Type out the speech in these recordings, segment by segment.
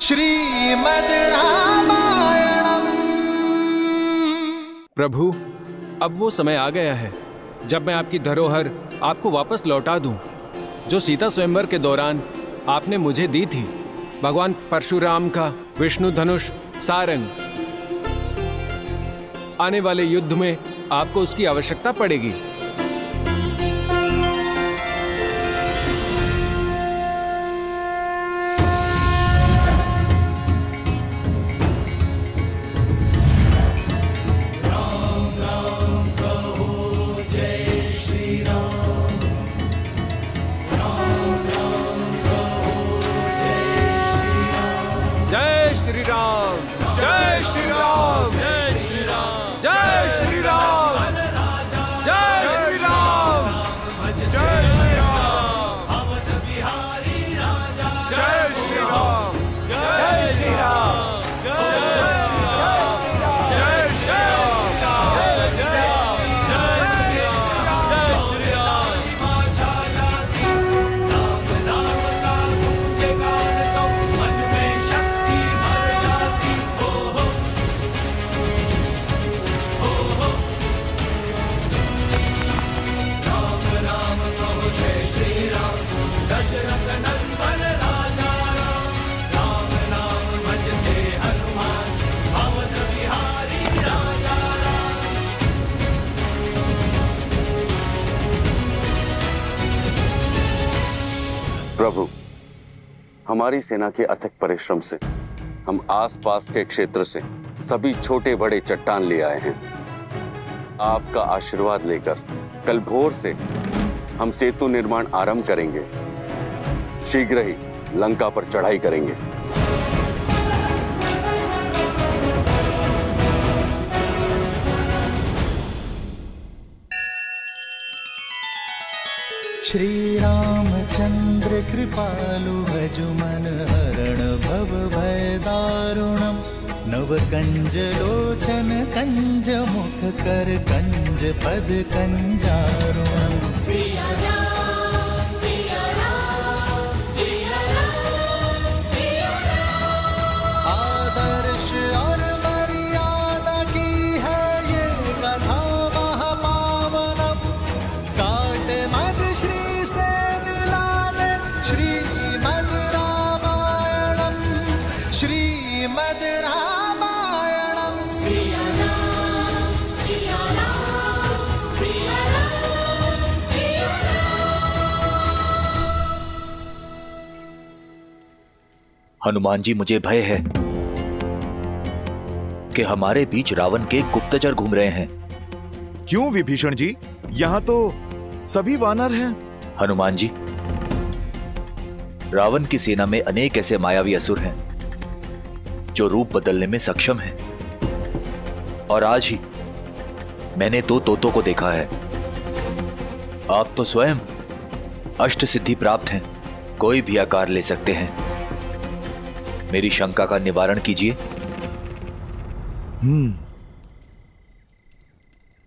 श्रीमद् रामायणम। प्रभु, अब वो समय आ गया है जब मैं आपकी धरोहर आपको वापस लौटा दूं, जो सीता स्वयंवर के दौरान आपने मुझे दी थी। भगवान परशुराम का विष्णु धनुष सारंग। आने वाले युद्ध में आपको उसकी आवश्यकता पड़ेगी। प्रभु, हमारी सेना के अथक परिश्रम से हम आसपास के क्षेत्र से सभी छोटे बड़े चट्टान ले आए हैं। आपका आशीर्वाद लेकर कल भोर से हम सेतु निर्माण आरंभ करेंगे। शीघ्र ही लंका पर चढ़ाई करेंगे। श्री रामचंद्र कृपालु भजु मन हरण भव भय दारुणम। नव कंज लोचन कंज मुख कर कंज पद कंजारुणम। आदर्श और मर्यादा की है ये कथा महापावनम। काट मद श्री से मिला दे श्रीमद् रामायणम। श्रीमद् रामायणम। सिया राम, सिया राम, सिया राम, सिया राम। हनुमान जी, मुझे भय है कि हमारे बीच रावण के गुप्तचर घूम रहे हैं। क्यों विभीषण जी? यहाँ तो सभी वानर हैं। हनुमान जी, रावण की सेना में अनेक ऐसे मायावी असुर हैं जो रूप बदलने में सक्षम हैं। और आज ही मैंने 2 तोतों को देखा है। आप तो स्वयं अष्ट सिद्धि प्राप्त हैं, कोई भी आकार ले सकते हैं। मेरी शंका का निवारण कीजिए।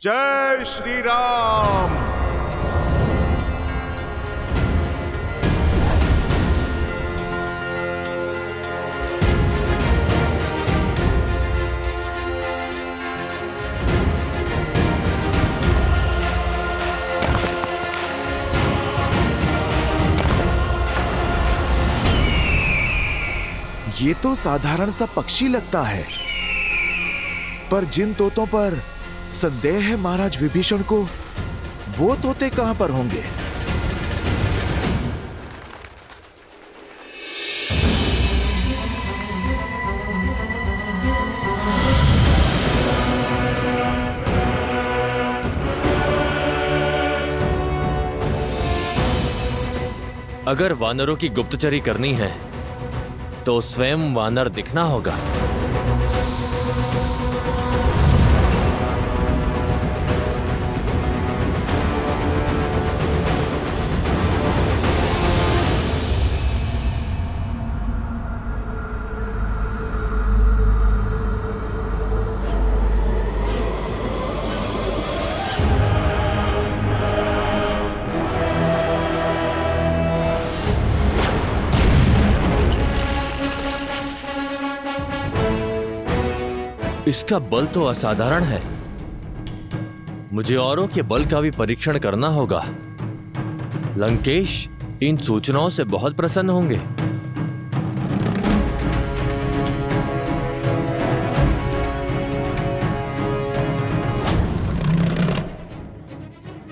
जय श्री राम। ये तो साधारण सा पक्षी लगता है, पर जिन तोतों पर संदेह है महाराज विभीषण को, वो तोते कहां पर होंगे? अगर वानरों की गुप्तचरी करनी है तो स्वयं वानर दिखना होगा। इसका बल तो असाधारण है। मुझे औरों के बल का भी परीक्षण करना होगा। लंकेश इन सूचनाओं से बहुत प्रसन्न होंगे।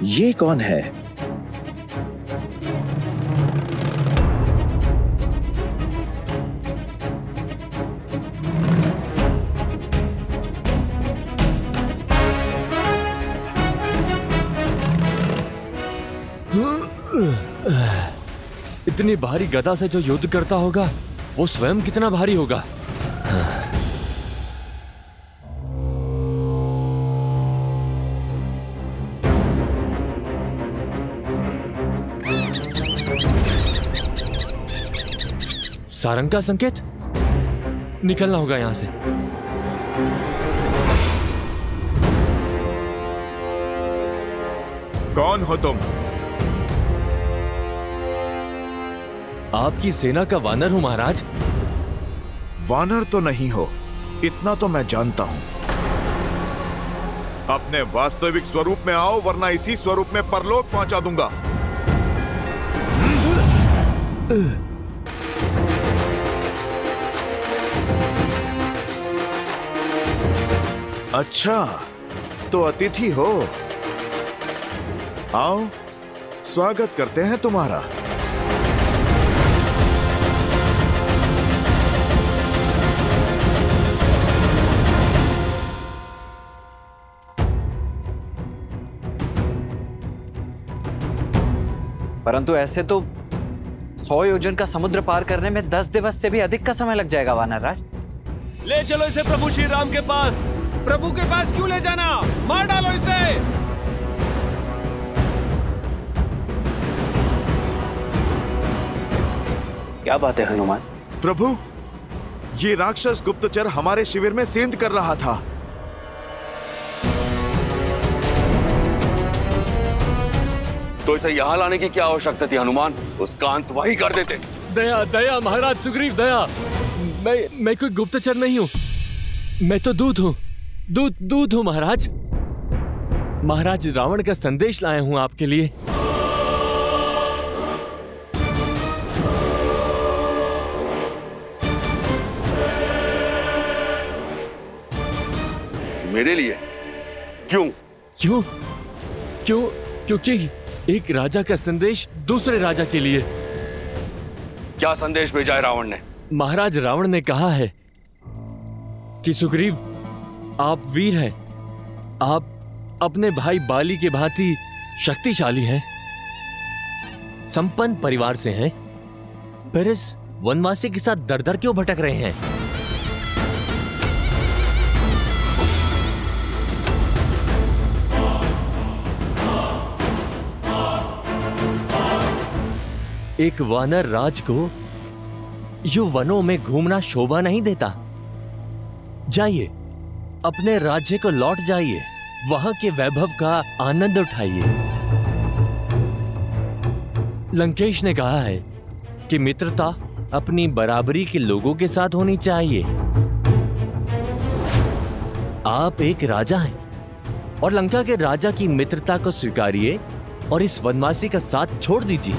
ये कौन है? इतनी भारी गदा से जो युद्ध करता होगा वो स्वयं कितना भारी होगा। सारंग का संकेत, निकलना होगा यहां से। कौन हो तुम? आपकी सेना का वानर हूं महाराज। वानर तो नहीं हो, इतना तो मैं जानता हूं। अपने वास्तविक स्वरूप में आओ, वरना इसी स्वरूप में परलोक पहुंचा दूंगा। अच्छा, तो अतिथि हो। आओ, स्वागत करते हैं तुम्हारा। परंतु ऐसे तो 100 योजन का समुद्र पार करने में 10 दिवस से भी अधिक का समय लग जाएगा वानर राज। ले चलो इसे प्रभु श्री राम के पास। प्रभु के पास क्यों ले जाना? मार डालो इसे। क्या बात है हनुमान? प्रभु, ये राक्षस गुप्तचर हमारे शिविर में सेंध कर रहा था। तो इसे यहाँ लाने की क्या आवश्यकता थी हनुमान? उसका अंत वही कर देते। दया दया महाराज सुग्रीव, दया। मैं कोई गुप्तचर नहीं हूं, मैं तो दूत हूं। दूत हूं महाराज। महाराज रावण का संदेश लाया हूं आपके लिए। मेरे लिए? क्यों? क्योंकि एक राजा का संदेश दूसरे राजा के लिए। क्या संदेश भेजा है रावण ने? महाराज रावण ने कहा है कि सुग्रीव, आप वीर हैं, आप अपने भाई बाली के भांति शक्तिशाली हैं, संपन्न परिवार से हैं, फिर इस वनवासी के साथ दर दर क्यों भटक रहे हैं? एक वानर राज को यूं वनों में घूमना शोभा नहीं देता। जाइए, अपने राज्य को लौट जाइए, वहां के वैभव का आनंद उठाइए। लंकेश ने कहा है कि मित्रता अपनी बराबरी के लोगों के साथ होनी चाहिए। आप एक राजा हैं और लंका के राजा की मित्रता को स्वीकारिए और इस वनवासी का साथ छोड़ दीजिए।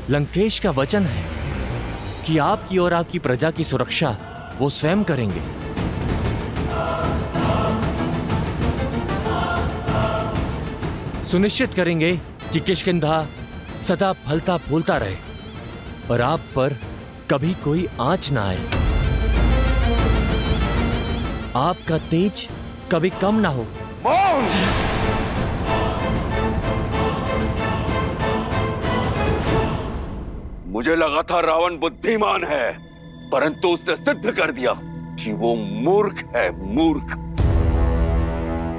लंकेश का वचन है कि आपकी और आपकी प्रजा की सुरक्षा वो स्वयं करेंगे। सुनिश्चित करेंगे कि किष्किंधा सदा फलता फूलता रहे और आप पर कभी कोई आंच ना आए। आपका तेज कभी कम ना हो। मुझे लगा था रावण बुद्धिमान है, परंतु उसने सिद्ध कर दिया कि वो मूर्ख है, मूर्ख।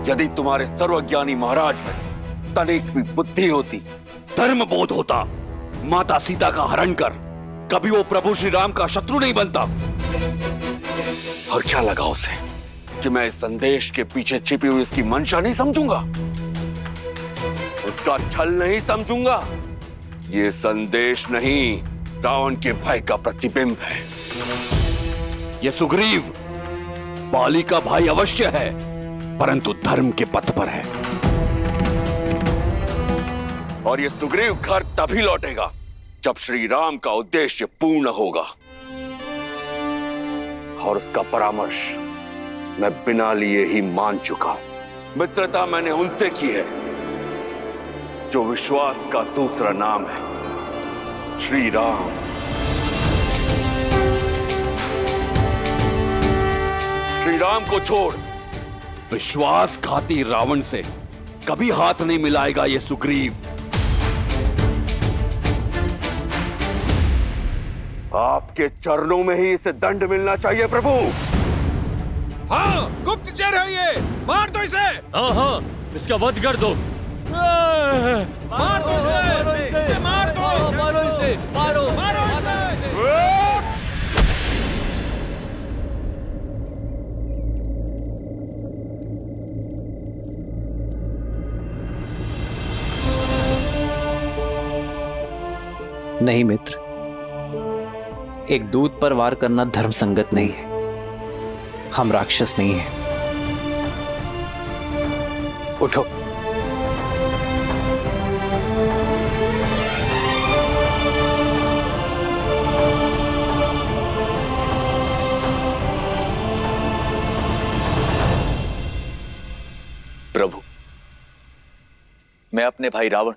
यदि तुम्हारे सर्वज्ञानी महाराज में तनिक भी बुद्धि होती, धर्म बोध होता, माता सीता का हरण कर कभी वो प्रभु श्री राम का शत्रु नहीं बनता। और क्या लगा उसे कि मैं इस संदेश के पीछे छिपी हुई इसकी मंशा नहीं समझूंगा, उसका छल नहीं समझूंगा। ये संदेश नहीं, रावण के भय का प्रतिबिंब है। ये सुग्रीव बाली का भाई अवश्य है, परंतु धर्म के पथ पर है। और ये सुग्रीव घर तभी लौटेगा जब श्री राम का उद्देश्य पूर्ण होगा। और उसका परामर्श मैं बिना लिए ही मान चुका हूं। मित्रता मैंने उनसे की है जो विश्वास का दूसरा नाम है, श्री राम। श्री राम को छोड़ विश्वासघाती रावण से कभी हाथ नहीं मिलाएगा ये सुग्रीव। आपके चरणों में ही इसे दंड मिलना चाहिए प्रभु। हाँ, गुप्तचर है ये, मार दो इसे। हाँ, इसका वध कर दो। मार दो इसे, मार दो, मारो इसे, मारो इसे। नहीं मित्र, एक दूत पर वार करना धर्म संगत नहीं है। हम राक्षस नहीं हैं। उठो। प्रभु, मैं अपने भाई रावण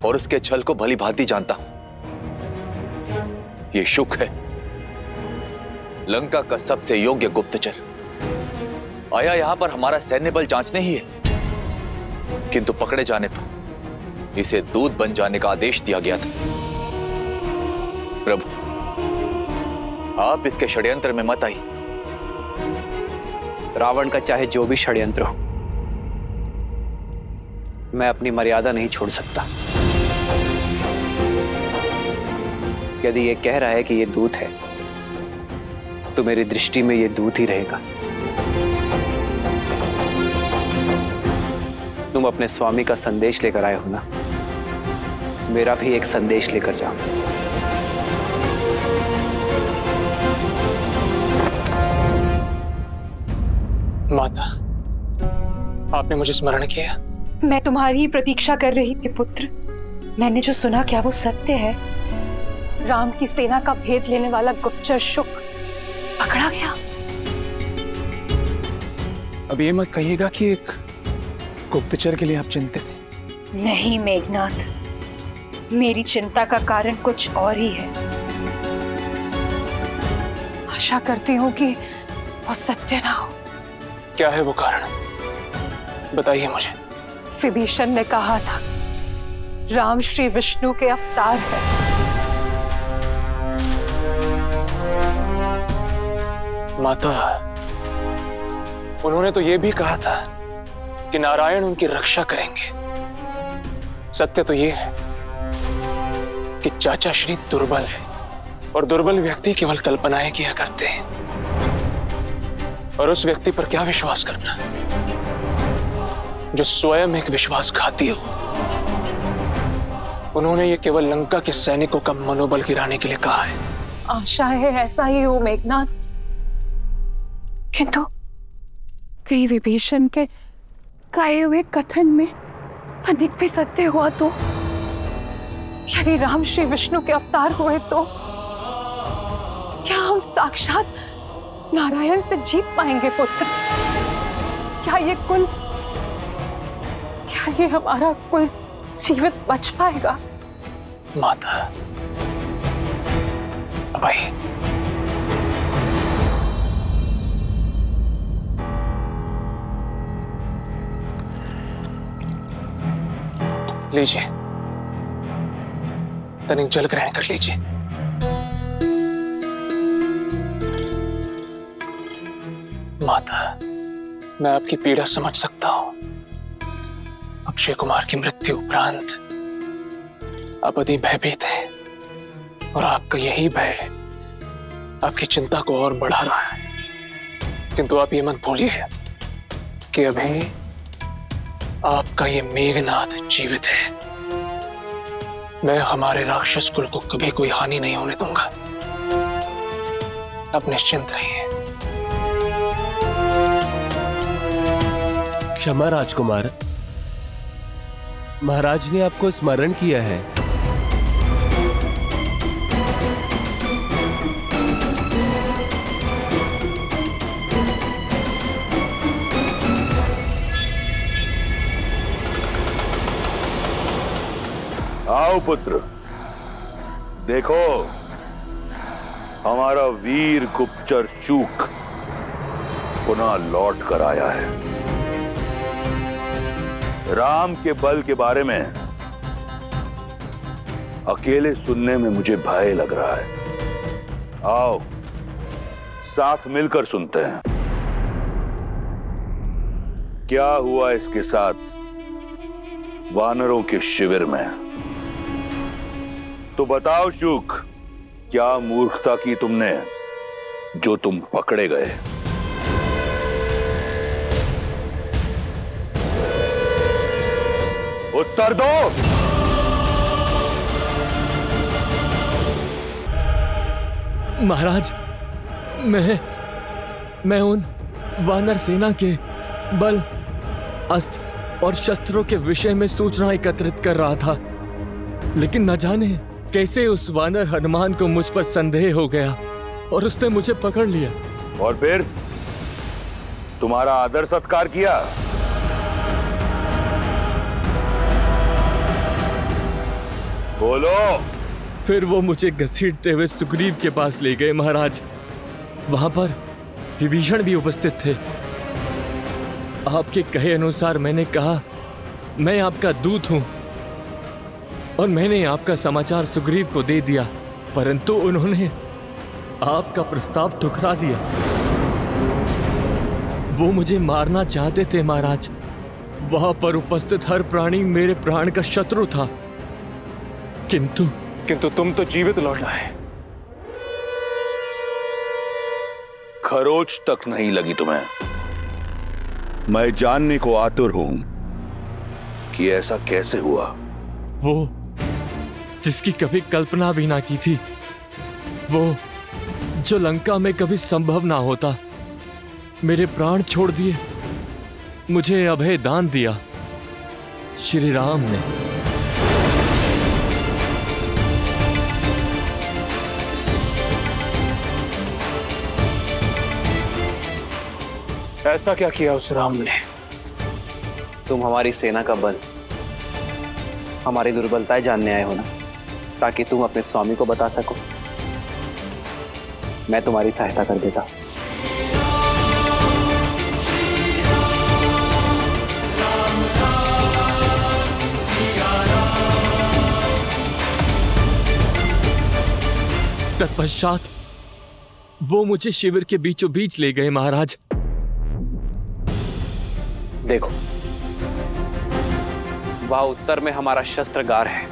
और उसके छल को भली भांति जानता हूं। ये शुक है, लंका का सबसे योग्य गुप्तचर। आया यहां पर हमारा सैन्य बल जांचने ही है, किंतु पकड़े जाने पर इसे दूत बन जाने का आदेश दिया गया था। प्रभु, आप इसके षड्यंत्र में मत आई। रावण का चाहे जो भी षड्यंत्र हो, मैं अपनी मर्यादा नहीं छोड़ सकता। यदि ये कह रहा है कि ये दूत है, तो मेरी दृष्टि में ये दूत ही रहेगा। तुम अपने स्वामी का संदेश लेकर आए हो ना, मेरा भी एक संदेश लेकर जाओ। माता, आपने मुझे स्मरण किया। मैं तुम्हारी ही प्रतीक्षा कर रही थी पुत्र। मैंने जो सुना, क्या वो सत्य है? राम की सेना का भेद लेने वाला गुप्तचर शुक पकड़ा गया। अब ये मत कहिएगा कि एक गुप्तचर के लिए आप चिंतित हैं। नहीं मेघनाथ, मेरी चिंता का कारण कुछ और ही है। आशा करती हूँ कि वो सत्य ना हो। क्या है वो कारण? बताइए मुझे। विभीषण ने कहा था, राम श्री विष्णु के अवतार है। माता, उन्होंने तो यह भी कहा था कि नारायण उनकी रक्षा करेंगे। सत्य तो यह है कि चाचा श्री दुर्बल है, और दुर्बल व्यक्ति केवल कल्पनाएं किया करते हैं। और उस व्यक्ति पर क्या विश्वास करना जो स्वयं एक विश्वासघाती हो। उन्होंने ये केवल लंका के सैनिकों का मनोबल गिराने के लिए कहा है। आशा है ऐसा ही हो मेघनाथ, किंतु कहीं विभीषण के कहे हुए कथन में अधिक भी सत्य हुआ तो? यदि राम श्री विष्णु के अवतार हुए तो क्या हम साक्षात नारायण से जीत पाएंगे पुत्र? क्या ये हमारा कुल जीवित बच पाएगा? माता, अब आइए। लीजिए, तनिक जल ग्रहण कर लीजिए। माता, मैं आपकी पीड़ा समझ सकता हूं। अक्षय कुमार की मृत्यु उपरांत आप अधिक भयभीत हैं, और आपका यही भय आपकी चिंता को और बढ़ा रहा है। किंतु आप ये मत भूलिए कि अभी आपका ये मेघनाथ जीवित है। मैं हमारे राक्षस कुल को कभी कोई हानि नहीं होने दूंगा। आप निश्चिंत रहिए। क्षमा राजकुमार, महाराज ने आपको स्मरण किया है। आओ पुत्र, देखो हमारा वीर गुप्तचर शूक पुनः लौट कर आया है। राम के बल के बारे में अकेले सुनने में मुझे भय लग रहा है। आओ साथ मिलकर सुनते हैं क्या हुआ इसके साथ वानरों के शिविर में। तो बताओ शूक, क्या मूर्खता की तुमने जो तुम पकड़े गए? उत्तर दो। महाराज, मैं उन वानर सेना के बल, अस्त्र और शस्त्रों के विषय में सूचना एकत्रित कर रहा था, लेकिन न जाने कैसे उस वानर हनुमान को मुझ पर संदेह हो गया और उसने मुझे पकड़ लिया। और फिर तुम्हारा आदर सत्कार किया? बोलो। फिर वो मुझे घसीटते हुए सुग्रीव के पास ले गए महाराज। वहां पर विभीषण भी उपस्थित थे। आपके कहे अनुसार मैंने कहा मैं आपका दूत हूं और मैंने आपका समाचार सुग्रीव को दे दिया, परंतु उन्होंने आपका प्रस्ताव ठुकरा दिया। वो मुझे मारना चाहते थे महाराज। वहां पर उपस्थित हर प्राणी मेरे प्राण का शत्रु था, किंतु तुम तो जीवित लौट आए। खरोच तक नहीं लगी तुम्हें। मैं जानने को आतुर हूं कि ऐसा कैसे हुआ। वो जिसकी कभी कल्पना भी ना की थी, वो जो लंका में कभी संभव ना होता, मेरे प्राण छोड़ दिए, मुझे अभय दान दिया श्री राम ने। ऐसा क्या किया उस राम ने? तुम हमारी सेना का बल, हमारी दुर्बलताएं जानने आए हो ना, ताकि तुम अपने स्वामी को बता सको। मैं तुम्हारी सहायता कर देता। तत्पश्चात वो मुझे शिविर के बीचों बीच ले गए महाराज। देखो, वहां उत्तर में हमारा शस्त्रगार है।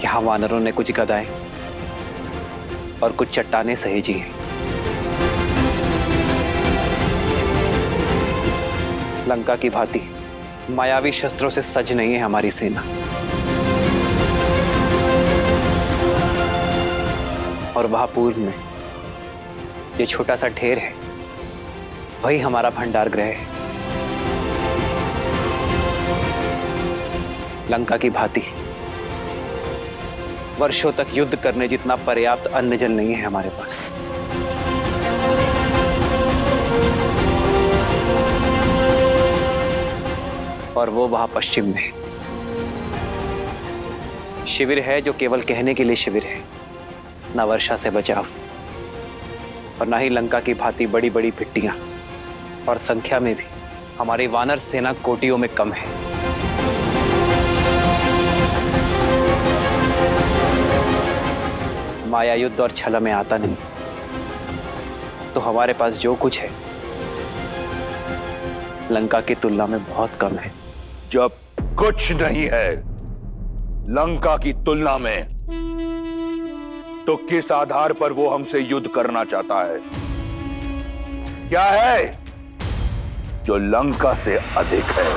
यहां वानरों ने कुछ गदाएं और कुछ चट्टानें सहेजी हैं। लंका की भांति मायावी शस्त्रों से सज नहीं है हमारी सेना। और वहां पूर्व में ये छोटा सा ढेर है, वही हमारा भंडार गृह है। लंका की भांति वर्षों तक युद्ध करने जितना पर्याप्त अन्न जल नहीं है हमारे पास। और वो वहां पश्चिम में शिविर है, जो केवल कहने के लिए शिविर है, ना वर्षा से बचाव और ना ही लंका की भांति बड़ी बड़ी भिट्टियां, और संख्या में भी हमारी वानर सेना कोटियों में कम है। माया युद्ध और छल में आता नहीं, तो हमारे पास जो कुछ है लंका की तुलना में बहुत कम है। जब कुछ नहीं है लंका की तुलना में, तो किस आधार पर वो हमसे युद्ध करना चाहता है? क्या है जो लंका से अधिक है?